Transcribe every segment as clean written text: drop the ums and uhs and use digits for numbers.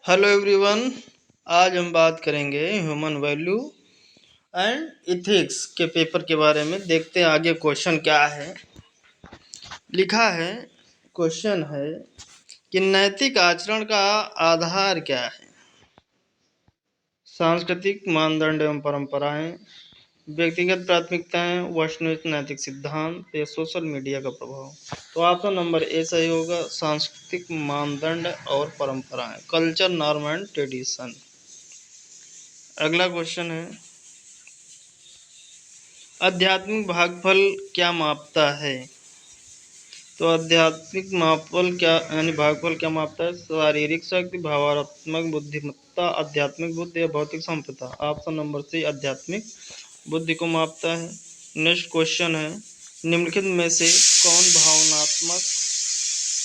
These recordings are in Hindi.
Hello everyone. आज हम बात करेंगे ह्यूमन वैल्यू एंड इथिक्स के पेपर के बारे में। देखते हैं आगे क्वेश्चन क्या है। लिखा है, क्वेश्चन है कि नैतिक आचरण का आधार क्या है। सांस्कृतिक मानदंड एवं परंपराएं, व्यक्तिगत प्राथमिकताएं, वैश्विक नैतिक सिद्धांत या सोशल मीडिया का प्रभाव। तो ऑप्शन नंबर ए सही होगा, सांस्कृतिक मानदंड और परंपराएं, कल्चर, नॉर्म एंड ट्रेडिशन। अगला क्वेश्चन है, आध्यात्मिक भागफल क्या मापता है। तो आध्यात्मिक मापफल क्या यानी भागफल क्या मापता है। शारीरिक शक्ति, भावनात्मक बुद्धिमत्ता, आध्यात्मिक बुद्धि या भौतिक संपदा। ऑप्शन नंबर सी आध्यात्मिक बुद्धि को मापता है। नेक्स्ट क्वेश्चन है, निम्नलिखित में से कौन भावनात्मक,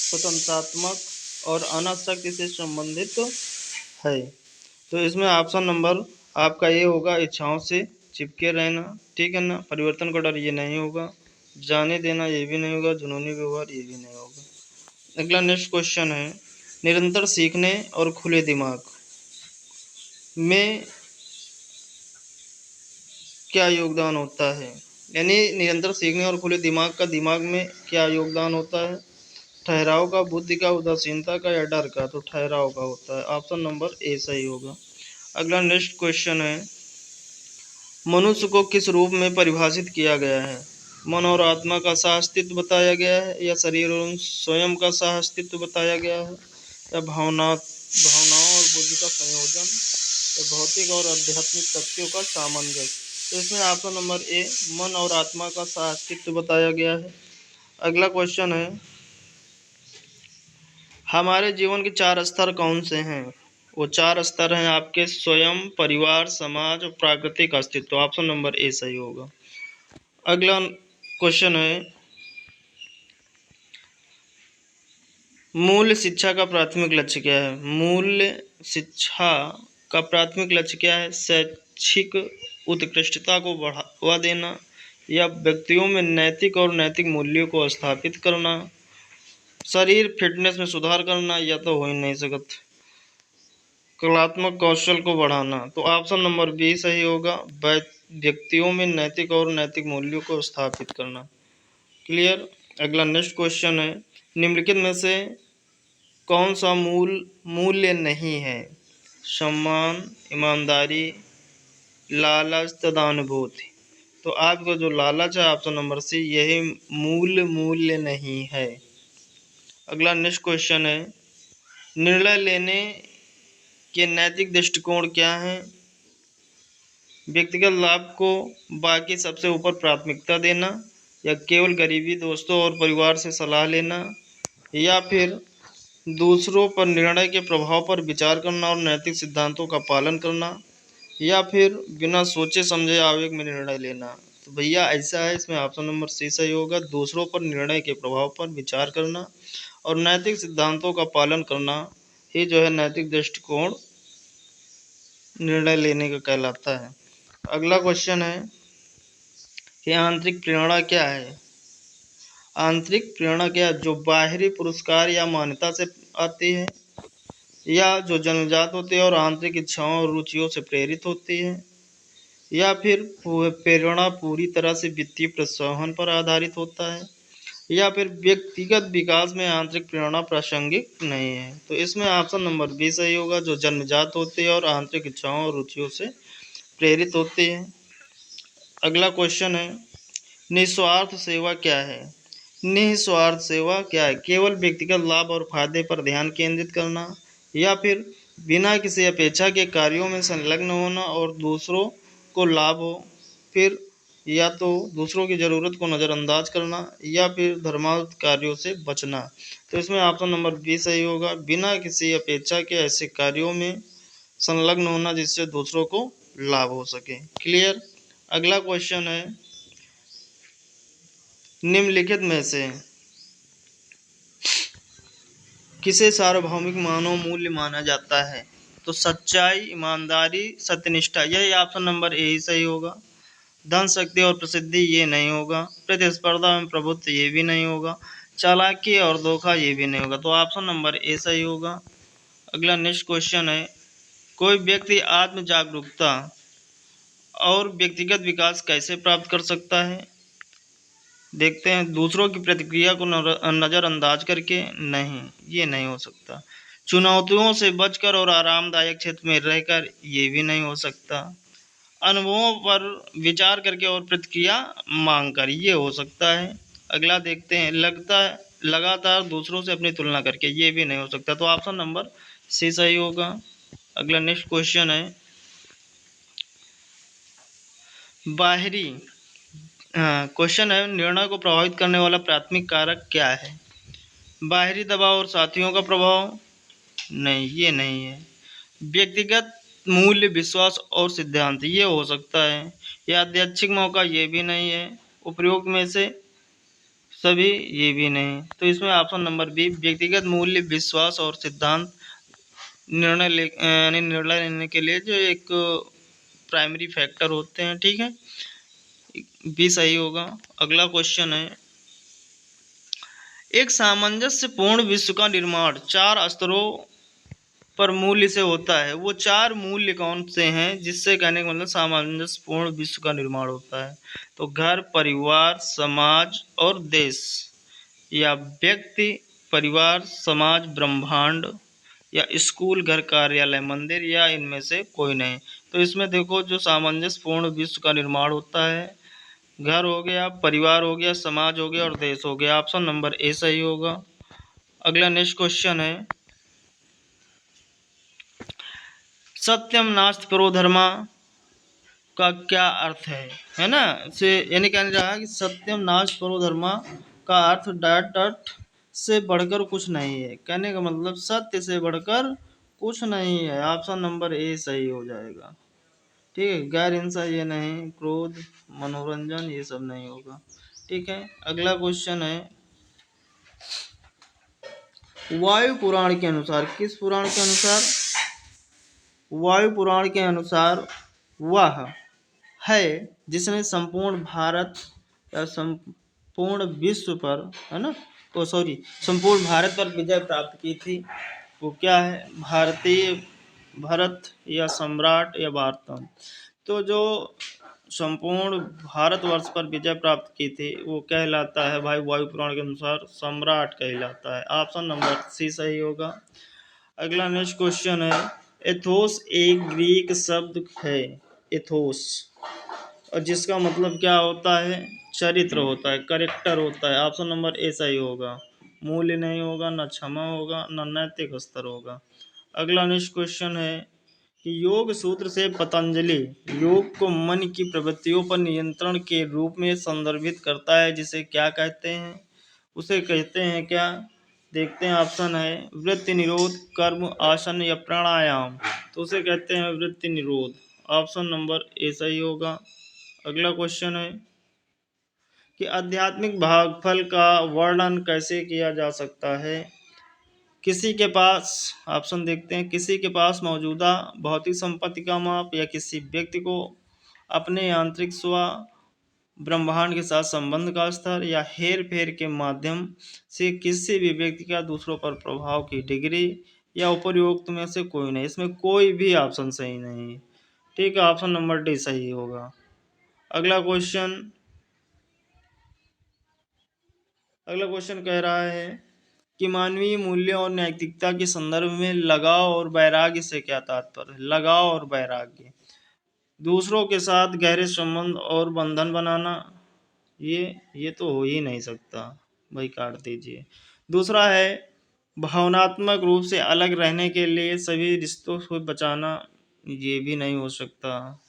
स्वतंत्रात्मक और अनासक्ति से संबंधित है। तो इसमें ऑप्शन नंबर आपका ये होगा, इच्छाओं से चिपके रहना, ठीक है ना, परिवर्तन का डर ये नहीं होगा, जाने देना ये भी नहीं होगा, जुनूनी व्यवहार ये भी नहीं होगा। अगला नेक्स्ट क्वेश्चन है, निरंतर सीखने और खुले दिमाग में क्या योगदान होता है। यानी निरंतर सीखने और खुले दिमाग का दिमाग में क्या योगदान होता है। ठहराव का, बुद्धि का, उदासीनता का या डर का। तो ठहराव का होता है। ऑप्शन नंबर ए सही होगा। अगला नेक्स्ट क्वेश्चन है, मनुष्य को किस रूप में परिभाषित किया गया है। मन और आत्मा का सह-अस्तित्व बताया गया है, या शरीर और स्वयं का सह-अस्तित्व बताया गया है, या भावनाओं और बुद्धि का संयोजन, या भौतिक और आध्यात्मिक तथ्यों का सामंजस्य। तो इसमें ऑप्शन नंबर ए मन और आत्मा का सह-अस्तित्व बताया गया है। अगला क्वेश्चन है, हमारे जीवन के 4 स्तर कौन से हैं। वो 4 स्तर हैं आपके, स्वयं, परिवार, समाज और प्राकृतिक अस्तित्व। ऑप्शन नंबर ए सही होगा। अगला क्वेश्चन है, मूल्य शिक्षा का प्राथमिक लक्ष्य क्या है। मूल्य शिक्षा का प्राथमिक लक्ष्य क्या है। शैक्षिक उत्कृष्टता को बढ़ावा देना, या व्यक्तियों में नैतिक और नैतिक मूल्यों को स्थापित करना, शरीर फिटनेस में सुधार करना, या तो हो ही नहीं सकता, कलात्मक कौशल को बढ़ाना। तो ऑप्शन नंबर बी सही होगा, व्यक्तियों में नैतिक और नैतिक मूल्यों को स्थापित करना। क्लियर। अगला नेक्स्ट क्वेश्चन है, निम्नलिखित में से कौन सा मूल्य नहीं है। सम्मान, ईमानदारी, लालच तथा अनुभूति। तो आपको जो लालच है, ऑप्शन नंबर सी, यही मूल्य नहीं है। अगला नेक्स्ट क्वेश्चन है, निर्णय लेने के नैतिक दृष्टिकोण क्या हैं। व्यक्तिगत लाभ को बाकी सबसे ऊपर प्राथमिकता देना, या केवल गरीबी, दोस्तों और परिवार से सलाह लेना, या फिर दूसरों पर निर्णय के प्रभाव पर विचार करना और नैतिक सिद्धांतों का पालन करना, या फिर बिना सोचे समझे आवेग में निर्णय लेना। तो भैया ऐसा है, इसमें ऑप्शन नंबर सी सही होगा, दूसरों पर निर्णय के प्रभाव पर विचार करना और नैतिक सिद्धांतों का पालन करना ही जो है नैतिक दृष्टिकोण निर्णय लेने का कहलाता है। अगला क्वेश्चन है कि आंतरिक प्रेरणा क्या है। आंतरिक प्रेरणा क्या है, जो बाहरी पुरस्कार या मान्यता से आती है, या जो जन्मजात होती है और आंतरिक इच्छाओं और रुचियों से प्रेरित होती है, या फिर प्रेरणा पूरी तरह से वित्तीय प्रोत्साहन पर आधारित होता है, या फिर व्यक्तिगत विकास में आंतरिक प्रेरणा प्रासंगिक नहीं है। तो इसमें ऑप्शन नंबर बी सही होगा, जो जन्मजात होती है और आंतरिक इच्छाओं और रुचियों से प्रेरित होती है। अगला क्वेश्चन है, निस्वार्थ सेवा क्या है। निस्वार्थ सेवा क्या है, केवल व्यक्तिगत लाभ और फायदे पर ध्यान केंद्रित करना, या फिर बिना किसी अपेक्षा के कार्यों में संलग्न होना और दूसरों को लाभ हो, फिर या तो दूसरों की ज़रूरत को नज़रअंदाज करना, या फिर धर्मार्थ कार्यों से बचना। तो इसमें ऑप्शन नंबर बी सही होगा, बिना किसी अपेक्षा के ऐसे कार्यों में संलग्न होना जिससे दूसरों को लाभ हो सके। क्लियर। अगला क्वेश्चन है, निम्नलिखित में से किसे सार्वभौमिक मानव मूल्य माना जाता है। तो सच्चाई, ईमानदारी, सत्यनिष्ठा, यही ऑप्शन नंबर ए ही सही होगा। धन, शक्ति और प्रसिद्धि ये नहीं होगा। प्रतिस्पर्धा में प्रभुत्व ये भी नहीं होगा। चालाकी और धोखा ये भी नहीं होगा। तो ऑप्शन नंबर ए सही होगा। अगला नेक्स्ट क्वेश्चन है, कोई व्यक्ति आत्म जागरूकता और व्यक्तिगत विकास कैसे प्राप्त कर सकता है? देखते हैं, दूसरों की प्रतिक्रिया को नज़रअंदाज करके नहीं, ये नहीं हो सकता। चुनौतियों से बचकर और आरामदायक क्षेत्र में रहकर, ये भी नहीं हो सकता। अनुभवों पर विचार करके और प्रतिक्रिया मांग कर, ये हो सकता है। अगला देखते हैं, लगता है लगातार दूसरों से अपनी तुलना करके, ये भी नहीं हो सकता। तो ऑप्शन नंबर सी सही होगा। अगला नेक्स्ट क्वेश्चन है, बाहरी क्वेश्चन है, निर्णय को प्रभावित करने वाला प्राथमिक कारक क्या है? बाहरी दबाव और साथियों का प्रभाव? नहीं, ये नहीं है। व्यक्तिगत मूल्य, विश्वास और सिद्धांत, ये हो सकता है। यादृच्छिक मौका, ये भी नहीं है। उपरोक्त में से सभी, ये भी नहीं। तो इसमें ऑप्शन नंबर बी, व्यक्तिगत मूल्य, विश्वास और सिद्धांत निर्णय लेने के लिए जो एक प्राइमरी फैक्टर होते हैं, ठीक है, बी सही होगा। अगला क्वेश्चन है, एक सामंजस्यपूर्ण विश्व का निर्माण 4 स्तरों पर मूल्य से होता है। वो 4 मूल्य कौन से हैं जिससे कहने का मतलब सामंजस्यपूर्ण विश्व का निर्माण होता है? तो घर, परिवार, समाज और देश, या व्यक्ति, परिवार, समाज, ब्रह्मांड, या स्कूल, घर, कार्यालय, मंदिर, या इनमें से कोई नहीं। तो इसमें देखो, जो सामंजस्यपूर्ण विश्व का निर्माण होता है, घर हो गया, परिवार हो गया, समाज हो गया और देश हो गया। ऑप्शन नंबर ए सही होगा। अगला नेक्स्ट क्वेश्चन है, सत्यम नास्ति परो धर्मा का क्या अर्थ है ना? से यानी कहने रहा है कि सत्यम नास्ति परो धर्मा का अर्थ डॉट डॉट से बढ़कर कुछ नहीं है। कहने का मतलब सत्य से बढ़कर कुछ नहीं है। ऑप्शन नंबर ए सही हो जाएगा। ठीक है, गैर हिंसा ये नहीं, क्रोध, मनोरंजन, ये सब नहीं होगा। ठीक है, अगला क्वेश्चन है, वायु पुराण के अनुसार, किस पुराण के अनुसार? वायु पुराण के अनुसार वह है जिसने संपूर्ण भारत या संपूर्ण विश्व पर, है ना, तो सॉरी, संपूर्ण भारत पर विजय प्राप्त की थी। वो क्या है? भारतीय, भरत, या सम्राट, या भारतम। तो जो संपूर्ण भारतवर्ष पर विजय प्राप्त की थी वो कहलाता है भाई, वायु पुराण के अनुसार सम्राट कहलाता है। ऑप्शन नंबर सी सही होगा। अगला नेक्स्ट क्वेश्चन है, एथोस एक ग्रीक शब्द है, एथोस, और जिसका मतलब क्या होता है? चरित्र होता है, करेक्टर होता है। ऑप्शन नंबर ए सही होगा। मूल्य नहीं होगा, न क्षमा होगा, न नैतिक स्तर होगा। अगला नेक्स्ट क्वेश्चन है कि योग सूत्र से पतंजलि योग को मन की प्रवृत्तियों पर नियंत्रण के रूप में संदर्भित करता है, जिसे क्या कहते हैं? उसे कहते हैं क्या? देखते हैं, ऑप्शन है वृत्ति निरोध, कर्म, आसन या प्राणायाम। तो उसे कहते हैं वृत्ति निरोध। ऑप्शन नंबर ए सही होगा। अगला क्वेश्चन है कि आध्यात्मिक भागफल का वर्णन कैसे किया जा सकता है? किसी के पास, ऑप्शन देखते हैं, किसी के पास मौजूदा भौतिक संपत्ति का माप, या किसी व्यक्ति को अपने आंतरिक स्व, ब्रह्मांड के साथ संबंध का स्तर, या हेर फेर के माध्यम से किसी भी व्यक्ति का दूसरों पर प्रभाव की डिग्री, या उपयुक्त में से कोई नहीं। इसमें कोई भी ऑप्शन सही नहीं है। ठीक है, ऑप्शन नंबर डी सही होगा। अगला क्वेश्चन, कह रहा है कि मानवीय मूल्यों और नैतिकता के संदर्भ में लगाव और वैराग्य से क्या तात्पर्य? लगाव और वैराग्य, दूसरों के साथ गहरे संबंध और बंधन बनाना, ये तो हो ही नहीं सकता भाई, काट दीजिए। दूसरा है भावनात्मक रूप से अलग रहने के लिए सभी रिश्तों को बचाना, ये भी नहीं हो सकता।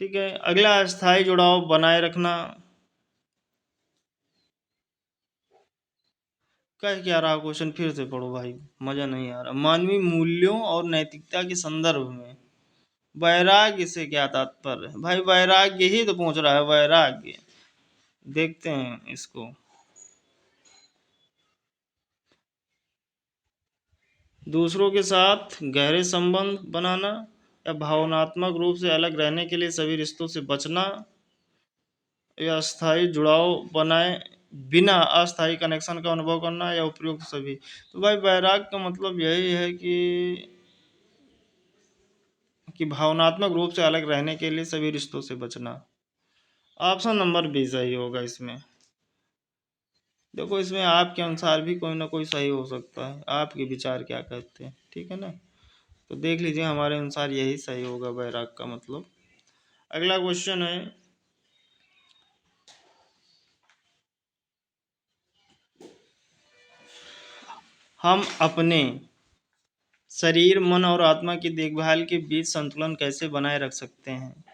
ठीक है, अगला अस्थायी जुड़ाव बनाए रखना, कह क्या रहा क्वेश्चन? फिर से पढ़ो भाई, मजा नहीं आ रहा। मानवीय मूल्यों और नैतिकता के संदर्भ में वैराग्य से क्या तात्पर्य है? भाई वैराग्य ही तो पूछ रहा है, वैराग्य। देखते हैं इसको, दूसरों के साथ गहरे संबंध बनाना, या भावनात्मक रूप से अलग रहने के लिए सभी रिश्तों से बचना, या स्थायी जुड़ाव बनाए बिना अस्थायी कनेक्शन का अनुभव करना या उपयुक्त सभी। तो भाई वैराग्य का मतलब यही है कि भावनात्मक रूप से अलग रहने के लिए सभी रिश्तों से बचना। ऑप्शन नंबर बी सही होगा इसमें। देखो इसमें आपके अनुसार भी कोई ना कोई सही हो सकता है, आपके विचार क्या कहते हैं, ठीक है ना। तो देख लीजिए हमारे अनुसार यही सही होगा वैराग का मतलब। अगला क्वेश्चन है, हम अपने शरीर मन और आत्मा की देखभाल के बीच संतुलन कैसे बनाए रख सकते हैं।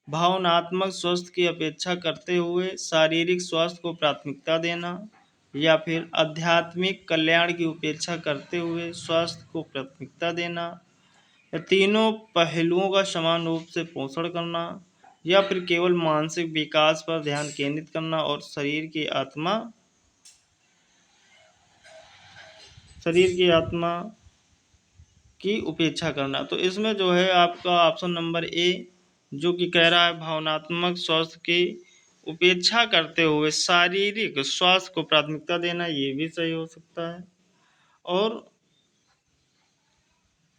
भावनात्मक स्वास्थ्य की अपेक्षा करते हुए शारीरिक स्वास्थ्य को प्राथमिकता देना, या फिर आध्यात्मिक कल्याण की उपेक्षा करते हुए स्वास्थ्य को प्राथमिकता देना, या तीनों पहलुओं का समान रूप से पोषण करना, या फिर केवल मानसिक विकास पर ध्यान केंद्रित करना और शरीर की आत्मा की उपेक्षा करना। तो इसमें जो है आपका ऑप्शन नंबर ए जो कि कह रहा है भावनात्मक स्वास्थ्य की उपेक्षा करते हुए शारीरिक स्वास्थ्य को प्राथमिकता देना, ये भी सही हो सकता है। और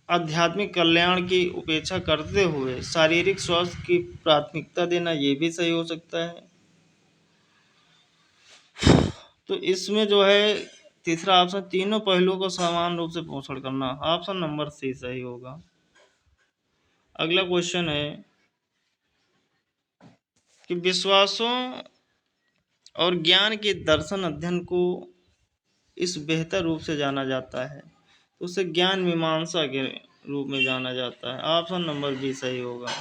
आध्यात्मिक कल्याण की उपेक्षा करते हुए शारीरिक स्वास्थ्य की प्राथमिकता देना, ये भी सही हो सकता है। तो इसमें जो है तीसरा ऑप्शन तीनों पहलुओं को समान रूप से पोषण करना, ऑप्शन नंबर सी सही होगा। अगला क्वेश्चन है कि विश्वासों और ज्ञान के दर्शन अध्ययन को इस बेहतर रूप से जाना जाता है, तो उसे ज्ञान मीमांसा के रूप में जाना जाता है, ऑप्शन नंबर बी सही होगा।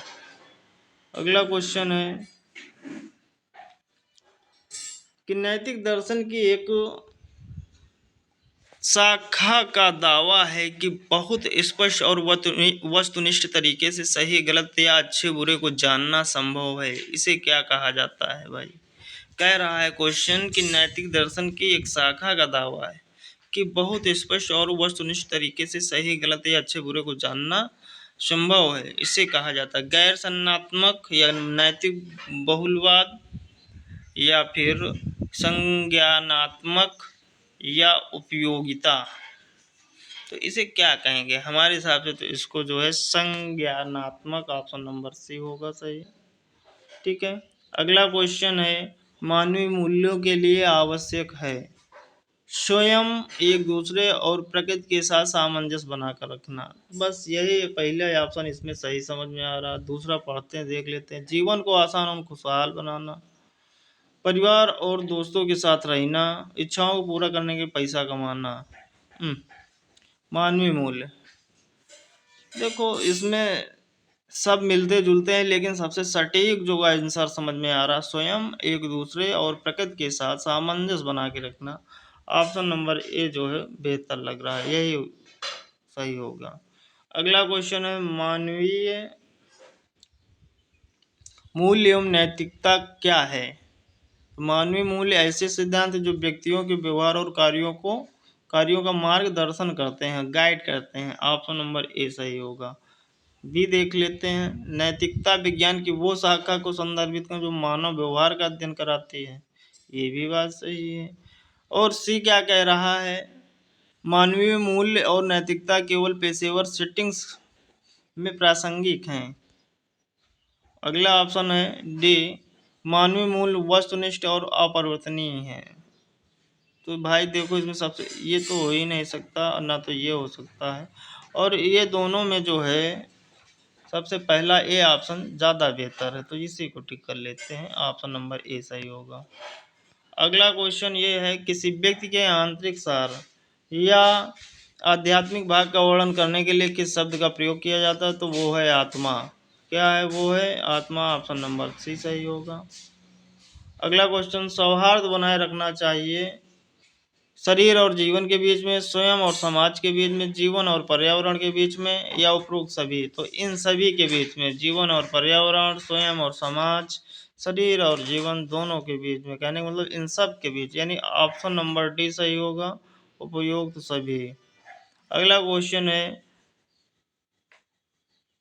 अगला क्वेश्चन है कि नैतिक दर्शन की एक शाखा का दावा है कि बहुत स्पष्ट और वस्तुनिष्ठ तरीके से सही गलत या अच्छे बुरे को जानना संभव है, इसे क्या कहा जाता है भाई। कह रहा है क्वेश्चन कि नैतिक दर्शन की एक शाखा का दावा है कि बहुत स्पष्ट और वस्तुनिष्ठ तरीके से सही गलत या अच्छे बुरे को जानना संभव है, इसे कहा जाता है गैर संज्ञानात्मक या नैतिक बहुलवाद, या फिर संज्ञानात्मक या उपयोगिता। तो इसे क्या कहेंगे हमारे हिसाब से, तो इसको जो है संज्ञानात्मक, ऑप्शन नंबर सी होगा सही, ठीक है। अगला क्वेश्चन है मानवीय मूल्यों के लिए आवश्यक है स्वयं एक दूसरे और प्रकृति के साथ सामंजस्य बनाकर रखना। बस यही पहले ऑप्शन इसमें सही समझ में आ रहा, दूसरा पढ़ते हैं देख लेते हैं। जीवन को आसान और खुशहाल बनाना, परिवार और दोस्तों के साथ रहना, इच्छाओं को पूरा करने के पैसा कमाना। मानवीय मूल्य, देखो इसमें सब मिलते जुलते हैं, लेकिन सबसे सटीक जो आंसर समझ में आ रहा स्वयं एक दूसरे और प्रकृति के साथ सामंजस्य बना के रखना, ऑप्शन नंबर ए जो है बेहतर लग रहा है, यही सही होगा। अगला क्वेश्चन है मानवीय मूल्य एवं नैतिकता क्या है। मानवीय मूल्य ऐसे सिद्धांत जो व्यक्तियों के व्यवहार और कार्यों का मार्गदर्शन करते हैं, गाइड करते हैं, ऑप्शन नंबर ए सही होगा। बी देख लेते हैं, नैतिकता विज्ञान की वो शाखा को संदर्भित कर जो मानव व्यवहार का अध्ययन कराती है, ये भी बात सही है। और सी क्या कह रहा है, मानवीय मूल्य और नैतिकता केवल पेशेवर सेटिंग्स में प्रासंगिक हैं। अगला ऑप्शन है डी, मानवीय मूल्य वस्तुनिष्ठ और अपरिवर्तनीय है। तो भाई देखो इसमें सबसे ये तो हो ही नहीं सकता, ना तो ये हो सकता है, और ये दोनों में जो है सबसे पहला ए ऑप्शन ज़्यादा बेहतर है, तो इसी को टिक कर लेते हैं, ऑप्शन नंबर ए सही होगा। अगला क्वेश्चन ये है किसी व्यक्ति के आंतरिक सार या आध्यात्मिक भाग का वर्णन करने के लिए किस शब्द का प्रयोग किया जाता है, तो वो है आत्मा। क्या है, वो है आत्मा, ऑप्शन नंबर सी सही होगा। अगला क्वेश्चन सौहार्द बनाए रखना चाहिए शरीर और जीवन के बीच में, स्वयं और समाज के बीच में, जीवन और पर्यावरण के बीच में, या उपरोक्त सभी। तो इन सभी के बीच में, जीवन और पर्यावरण, स्वयं और समाज, शरीर और जीवन दोनों के बीच में, कहने का मतलब इन सब के बीच, यानी ऑप्शन नंबर डी सही होगा, उपयुक्त सभी। अगला क्वेश्चन है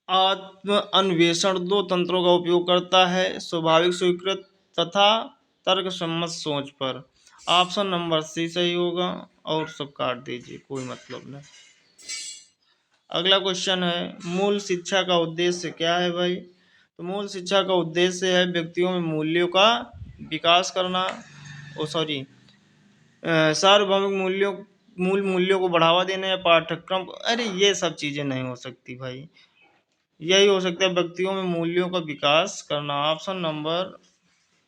आत्म अन्वेषण दो तंत्रों का उपयोग करता है, स्वाभाविक स्वीकृत तथा तर्कसम्मत सोच पर। ऑप्शन नंबर सी सही होगा, और सब काट दीजिए, कोई मतलब नहीं। अगला क्वेश्चन है, मूल शिक्षा का उद्देश्य क्या है भाई? तो मूल शिक्षा का उद्देश्य है व्यक्तियों में मूल्यों का विकास करना, ओ सॉरी सार्वभौमिक मूल मूल्यों को बढ़ावा देना, या पाठ्यक्रम, अरे ये सब चीजें नहीं हो सकती भाई। यही हो सकता है व्यक्तियों में मूल्यों का विकास करना। ऑप्शन नंबर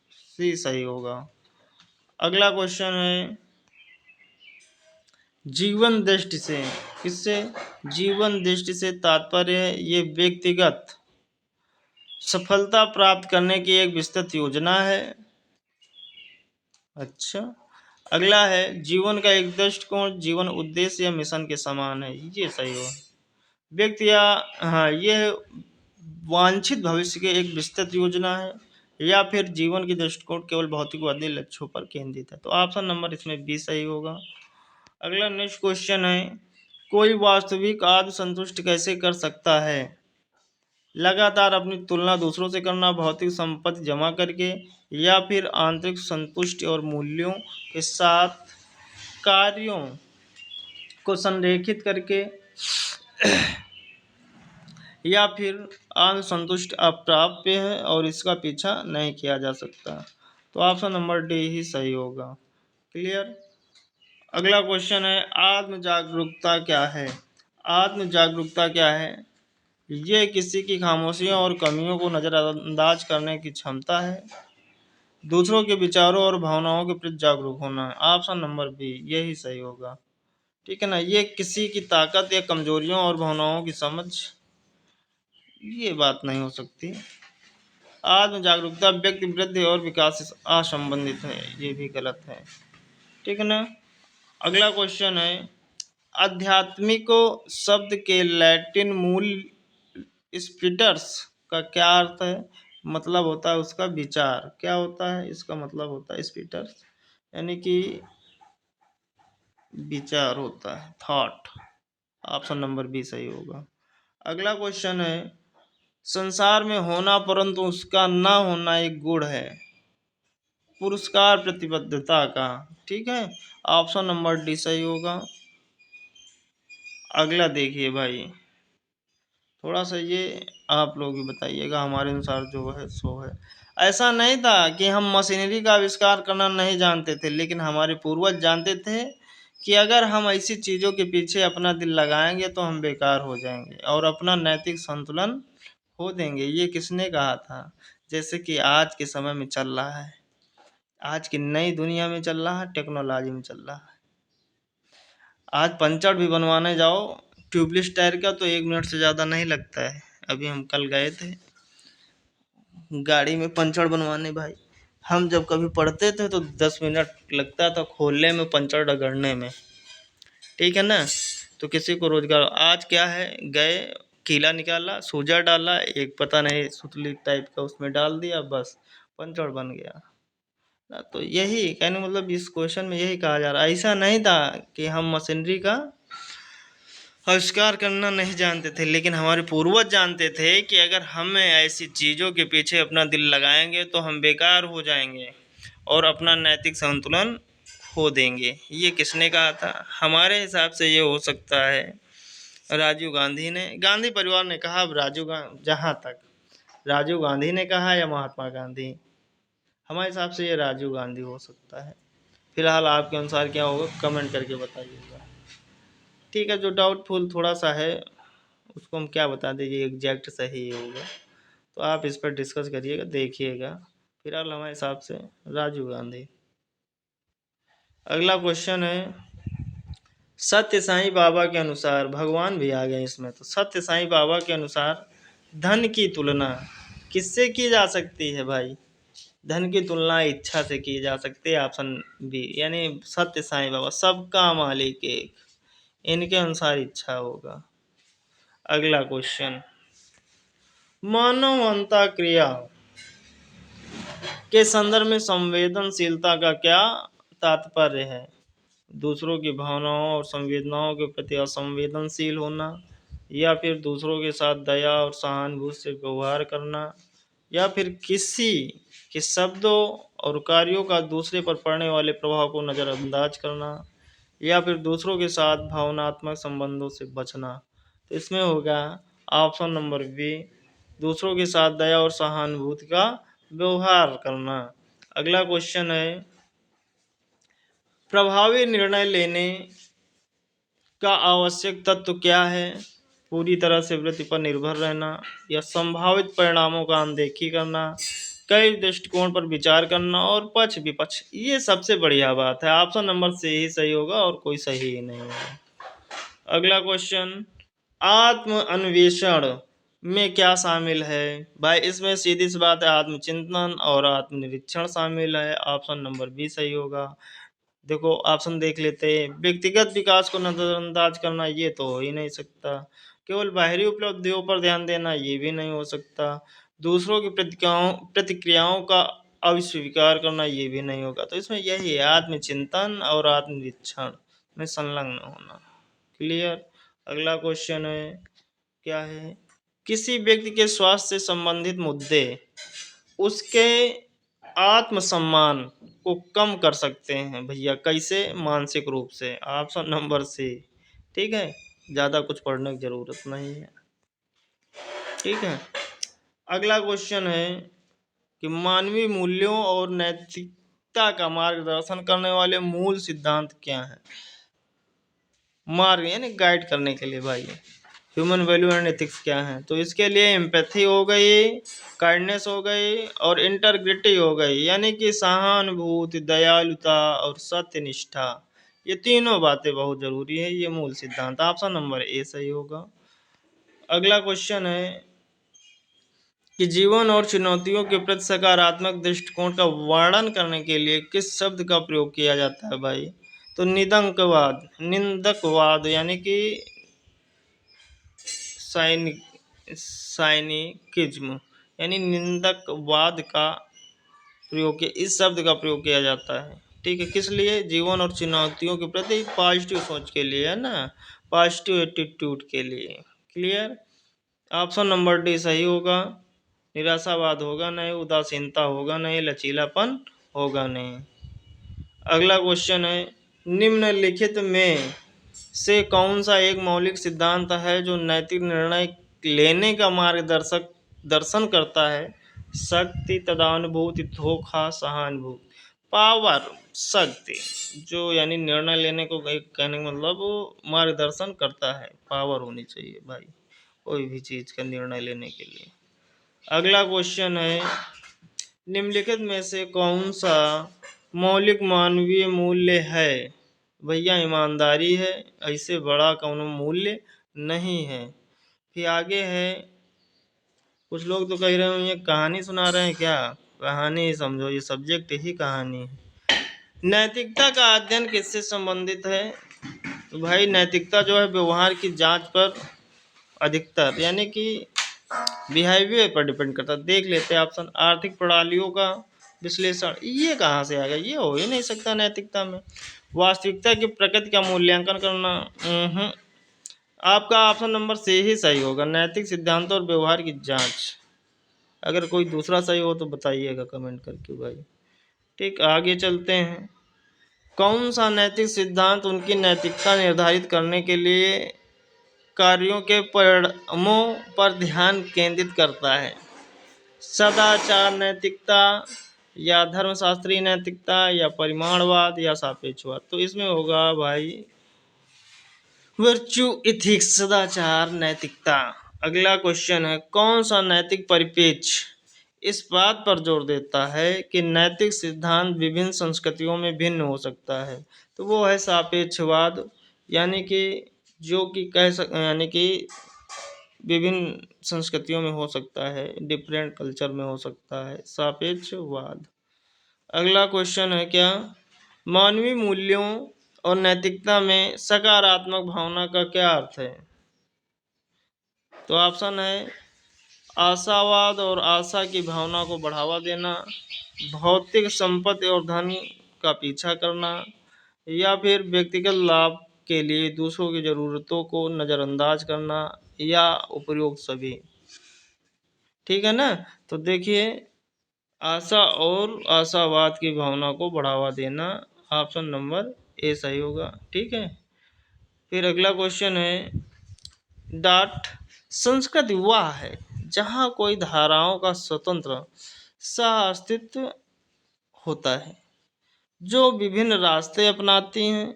सी सही होगा। अगला क्वेश्चन है, जीवन दृष्टि से, किससे? जीवन दृष्टि से तात्पर्य है ये व्यक्तिगत सफलता प्राप्त करने की एक विस्तृत योजना है। अच्छा। अगला है, जीवन का एक दृष्टिकोण जीवन उद्देश्य या मिशन के समान है, ये सही हो। व्यक्ति या, हाँ, यह वांछित भविष्य के एक विस्तृत योजना है, या फिर जीवन की दृष्टिकोण केवल भौतिकवादी लक्ष्यों पर केंद्रित है। तो ऑप्शन नंबर इसमें बी सही होगा। अगला नेक्स्ट क्वेश्चन है, कोई वास्तविक आत्म संतुष्ट कैसे कर सकता है? लगातार अपनी तुलना दूसरों से करना, भौतिक संपत्ति जमा करके, या फिर आंतरिक संतुष्टि और मूल्यों के साथ कार्यों को संरेखित करके, या फिर आत्म संतुष्टि अप्राप्य है और इसका पीछा नहीं किया जा सकता। तो ऑप्शन नंबर डी ही सही होगा। क्लियर। अगला क्वेश्चन है, आत्म जागरूकता क्या है? आत्म जागरूकता क्या है? ये किसी की खामोशियों और कमियों को नज़रअंदाज करने की क्षमता है। दूसरों के विचारों और भावनाओं के प्रति जागरूक होना है। ऑप्शन नंबर बी यही सही होगा। ठीक है ना। ये किसी की ताकत या कमजोरियों और भावनाओं की समझ, ये बात नहीं हो सकती। आत्म जागरूकता व्यक्ति वृद्धि और विकास से असंबंधित है, ये भी गलत है। ठीक है ना। अगला क्वेश्चन है, आध्यात्मिको शब्द के लैटिन मूल स्पिरिटस का क्या अर्थ है? मतलब होता है उसका विचार। क्या होता है इसका मतलब? होता है स्पिरिटस यानी कि विचार होता है, थॉट। ऑप्शन नंबर बी सही होगा। अगला क्वेश्चन है, संसार में होना परंतु उसका ना होना एक गुण है, पुरस्कार प्रतिबद्धता का। ठीक है। ऑप्शन नंबर डी सही होगा। अगला देखिए भाई, थोड़ा सा ये आप लोग ही बताइएगा, हमारे अनुसार जो है सो है। ऐसा नहीं था कि हम मशीनरी का आविष्कार करना नहीं जानते थे, लेकिन हमारे पूर्वज जानते थे कि अगर हम ऐसी चीज़ों के पीछे अपना दिल लगाएंगे तो हम बेकार हो जाएंगे और अपना नैतिक संतुलन खो देंगे। ये किसने कहा था? जैसे कि आज के समय में चल रहा है, आज की नई दुनिया में चल रहा है, टेक्नोलॉजी में चल रहा है। आज पंचर भी बनवाने जाओ ट्यूबलेस टायर का तो 1 मिनट से ज़्यादा नहीं लगता है। अभी हम कल गए थे गाड़ी में पंचर बनवाने भाई। हम जब कभी पढ़ते थे तो 10 मिनट लगता था खोलने में, पंचर रगड़ने में। ठीक है ना। तो किसी को रोजगार, आज क्या है, गए कीला निकाला, सूजा डाला, एक पता नहीं सुतली टाइप का उसमें डाल दिया, बस पंचर बन गया ना। तो यही कहने मतलब इस क्वेश्चन में यही कहा जा रहा है, ऐसा नहीं था कि हम मशीनरी का आविष्कार करना नहीं जानते थे, लेकिन हमारे पूर्वज जानते थे कि अगर हम ऐसी चीज़ों के पीछे अपना दिल लगाएंगे तो हम बेकार हो जाएंगे और अपना नैतिक संतुलन खो देंगे। ये किसने कहा था? हमारे हिसाब से ये हो सकता है राजीव गांधी ने, गांधी परिवार ने कहा। अब जहाँ तक राजीव गांधी ने कहा या महात्मा गांधी, हमारे हिसाब से ये राजीव गांधी हो सकता है। फिलहाल आपके अनुसार क्या होगा, कमेंट करके बताइएगा। ठीक है। जो डाउटफुल थोड़ा सा है उसको हम क्या बता दीजिए, एग्जैक्ट सही होगा। तो आप इस पर डिस्कस करिएगा, देखिएगा। फिलहाल हमारे हिसाब से राजीव गांधी। अगला क्वेश्चन है, सत्य साईं बाबा के अनुसार, भगवान भी आ गए इसमें, तो सत्य साईं बाबा के अनुसार धन की तुलना किससे की जा सकती है भाई? धन की तुलना इच्छा से की जा सकती है। ऑप्शन बी, यानी सत्य साईं बाबा सबका मालिक एक, इनके अनुसार इच्छा होगा। अगला क्वेश्चन, मानव अंतःक्रिया के संदर्भ में संवेदनशीलता का क्या तात्पर्य है? दूसरों की भावनाओं और संवेदनाओं के प्रति असंवेदनशील होना, या फिर दूसरों के साथ दया और सहानुभूति से व्यवहार करना, या फिर किसी के शब्दों और कार्यों का दूसरे पर पड़ने वाले प्रभाव को नज़रअंदाज करना, या फिर दूसरों के साथ भावनात्मक संबंधों से बचना। तो इसमें होगा ऑप्शन नंबर बी, दूसरों के साथ दया और सहानुभूति का व्यवहार करना। अगला क्वेश्चन है, प्रभावी निर्णय लेने का आवश्यक तत्व क्या है? पूरी तरह से वृत्ति पर निर्भर रहना, या संभावित परिणामों का अनदेखी करना, कई दृष्टिकोण पर विचार करना और पक्ष विपक्ष। ये सबसे बढ़िया बात है, ऑप्शन नंबर से ही सही होगा और कोई सही ही नहीं है। अगला क्वेश्चन, आत्म अन्वेषण में क्या शामिल है? भाई इसमें सीधी सी बात है, आत्मचिंतन और आत्मनिरीक्षण शामिल है। ऑप्शन नंबर बी सही होगा। देखो ऑप्शन देख लेते हैं। व्यक्तिगत विकास को नजरअंदाज करना, ये तो हो ही नहीं सकता। केवल बाहरी उपलब्धियों पर ध्यान देना, ये भी नहीं हो सकता। दूसरों की प्रतिक्रियाओं का अस्वीकार करना, ये भी नहीं होगा। तो इसमें यही है, आत्मचिंतन और आत्मनिरीक्षण में संलग्न होना। क्लियर। अगला क्वेश्चन है, क्या है, किसी व्यक्ति के स्वास्थ्य से संबंधित मुद्दे उसके आत्मसम्मान को कम कर सकते हैं भैया, कैसे? मानसिक रूप से। Option number C. ठीक है, ज़्यादा कुछ पढ़ने की जरूरत नहीं है। ठीक है। अगला क्वेश्चन है कि मानवीय मूल्यों और नैतिकता का मार्गदर्शन करने वाले मूल सिद्धांत क्या हैं? मार्ग यानी गाइड करने के लिए भाई, ह्यूमन वैल्यू एंड एथिक्स क्या है? तो इसके लिए एम्पैथी हो गई, काइंडनेस हो गई और इंटरग्रिटी हो गई, यानी कि सहानुभूति, दयालुता और सत्यनिष्ठा। ये तीनों बातें बहुत जरूरी है, ये मूल सिद्धांत। ऑप्शन नंबर ए सही होगा। अगला क्वेश्चन है कि जीवन और चुनौतियों के प्रति सकारात्मक दृष्टिकोण का वर्णन करने के लिए किस शब्द का प्रयोग किया जाता है भाई? तो निंदकवाद यानी कि साइनिक साइनिकिज्म यानी निंदकवाद का प्रयोग किया, इस शब्द का प्रयोग किया जाता है। ठीक है, किस लिए? जीवन और चुनौतियों के प्रति पॉजिटिव सोच के लिए, है ना, पॉजिटिव एटीट्यूड के लिए। क्लियर। ऑप्शन नंबर डी सही होगा। निराशावाद होगा नहीं, उदासीनता होगा नहीं, लचीलापन होगा नहीं। अगला क्वेश्चन है, निम्नलिखित में से कौन सा एक मौलिक सिद्धांत है जो नैतिक निर्णय लेने का मार्गदर्शक दर्शन करता है? शक्ति, तदानुभूति, धोखा, सहानुभूति। पावर, शक्ति, जो यानी निर्णय लेने को कहने का मतलब वो मार्गदर्शन करता है, पावर होनी चाहिए भाई कोई भी चीज का निर्णय लेने के लिए। अगला क्वेश्चन है, निम्नलिखित में से कौन सा मौलिक मानवीय मूल्य है? भैया ईमानदारी है, ऐसे बड़ा कौन मूल्य नहीं है। फिर आगे है, कुछ लोग तो कह रहे हैं ये कहानी सुना रहे हैं क्या? कहानी ही समझो, ये सब्जेक्ट ही कहानी है। नैतिकता का अध्ययन किससे संबंधित है? तो भाई नैतिकता जो है व्यवहार की जांच पर अधिकतर यानी कि बिहेवियर पर डिपेंड करता है। देख लेते हैं ऑप्शन, आर्थिक प्रणालियों का विश्लेषण, ये कहाँ से आ गया? ये हो ही नहीं सकता नैतिकता में। वास्तविकता की प्रकृति का मूल्यांकन करना, आपका ऑप्शन नंबर से ही सही होगा, नैतिक सिद्धांतों और व्यवहार की जांच। अगर कोई दूसरा सही हो तो बताइएगा कमेंट करके भाई। ठीक, आगे चलते हैं। कौन सा नैतिक सिद्धांत उनकी नैतिकता निर्धारित करने के लिए कार्यों के परिणामों पर ध्यान केंद्रित करता है? सदाचार नैतिकता, या धर्मशास्त्रीय नैतिकता, या परिमाणवाद, या सापेक्षवाद। तो इसमें होगा भाई वर्च्यू इथिक्स, सदाचार नैतिकता। अगला क्वेश्चन है, कौन सा नैतिक परिप्रेक्ष्य इस बात पर जोर देता है कि नैतिक सिद्धांत विभिन्न संस्कृतियों में भिन्न हो सकता है? तो वो है सापेक्षवाद, यानी कि जो कि यानी कि विभिन्न संस्कृतियों में हो सकता है, डिफरेंट कल्चर में हो सकता है, सापेक्षवाद। अगला क्वेश्चन है, क्या मानवीय मूल्यों और नैतिकता में सकारात्मक भावना का क्या अर्थ है? तो ऑप्शन है आशावाद और आशा की भावना को बढ़ावा देना, भौतिक संपत्ति और धन का पीछा करना, या फिर व्यक्तिगत लाभ के लिए दूसरों की जरूरतों को नज़रअंदाज करना, या उपयुक्त सभी। ठीक है ना। तो देखिए आशा और आशावाद की भावना को बढ़ावा देना। ऑप्शन नंबर ए सही होगा। ठीक है। फिर अगला क्वेश्चन है, डाट संस्कृत वह है जहाँ कोई धाराओं का स्वतंत्र सह अस्तित्व होता है, जो विभिन्न रास्ते अपनाती हैं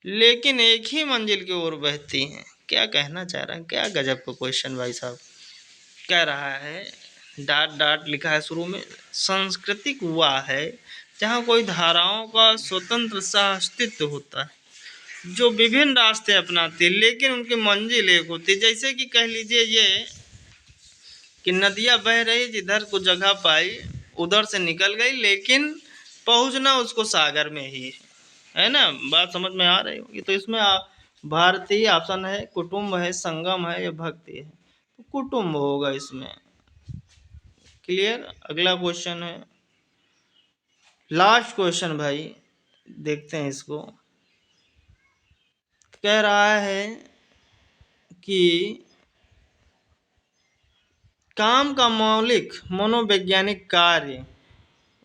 लेकिन एक ही मंजिल की ओर बहती हैं। क्या कहना चाह रहा है, क्या गजब का क्वेश्चन भाई साहब। कह रहा है, डाट डाट लिखा है शुरू में, सांस्कृतिक वह है जहाँ कोई धाराओं का स्वतंत्र सह अस्तित्व होता है, जो विभिन्न रास्ते अपनाती है लेकिन उनकी मंजिल एक होती है। जैसे कि कह लीजिए ये कि नदियाँ बह रही, जिधर को जगह पाई उधर से निकल गई, लेकिन पहुंचना उसको सागर में ही है ना। बात समझ में आ रही होगी। तो इसमें भारतीय ऑप्शन है, कुटुंब है, संगम है या भक्ति है। तो कुटुंब होगा इसमें। क्लियर। अगला क्वेश्चन है, लास्ट क्वेश्चन भाई, देखते हैं इसको। कह रहा है कि काम का मौलिक मनोवैज्ञानिक कार्य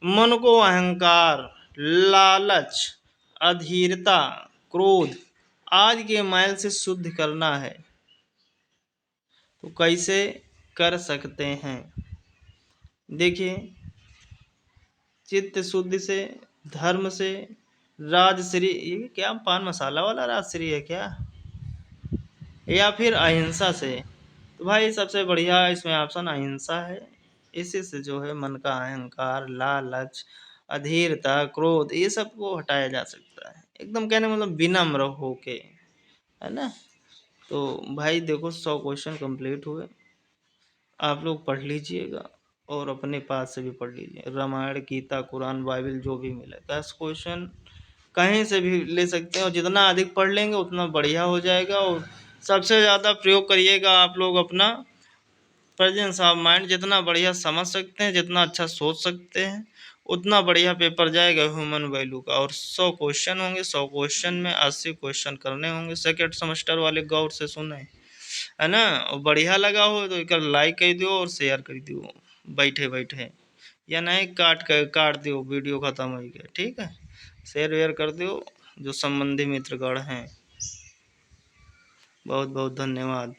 मन को अहंकार, लालच, अधीरता, क्रोध आदि के मैल से शुद्ध करना है। तो कैसे कर सकते हैं? देखिए, चित्त शुद्धि से, धर्म से, राजश्री, ये क्या पान मसाला वाला राजश्री है क्या, या फिर अहिंसा से? तो भाई सबसे बढ़िया इसमें ऑप्शन अहिंसा है। इसी से जो है मन का अहंकार, लालच, अधीरता, क्रोध, ये सब को हटाया जा सकता है। एकदम कहने मतलब विनम्र होके, है ना। तो भाई देखो 100 क्वेश्चन कंप्लीट हुए। आप लोग पढ़ लीजिएगा और अपने पास से भी पढ़ लीजिए, रामायण, गीता, कुरान, बाइबल जो भी मिले 10 क्वेश्चन कहीं से भी ले सकते हैं। और जितना अधिक पढ़ लेंगे उतना बढ़िया हो जाएगा। और सबसे ज़्यादा प्रयोग करिएगा आप लोग अपना प्रेजेंस ऑफ माइंड। जितना बढ़िया समझ सकते हैं, जितना अच्छा सोच सकते हैं, उतना बढ़िया पेपर जाएगा ह्यूमन वैल्यू का। और 100 क्वेश्चन होंगे, 100 क्वेश्चन में 80 क्वेश्चन करने होंगे। सेकेंड सेमेस्टर वाले गौर से सुने, है ना। और बढ़िया लगा हो तो एक लाइक कर दियो और शेयर कर दियो बैठे बैठे, या नहीं काट दियो वीडियो ख़त्म हो गया। ठीक है, शेयर वेयर कर दियो जो संबंधी मित्रगण हैं। बहुत बहुत धन्यवाद।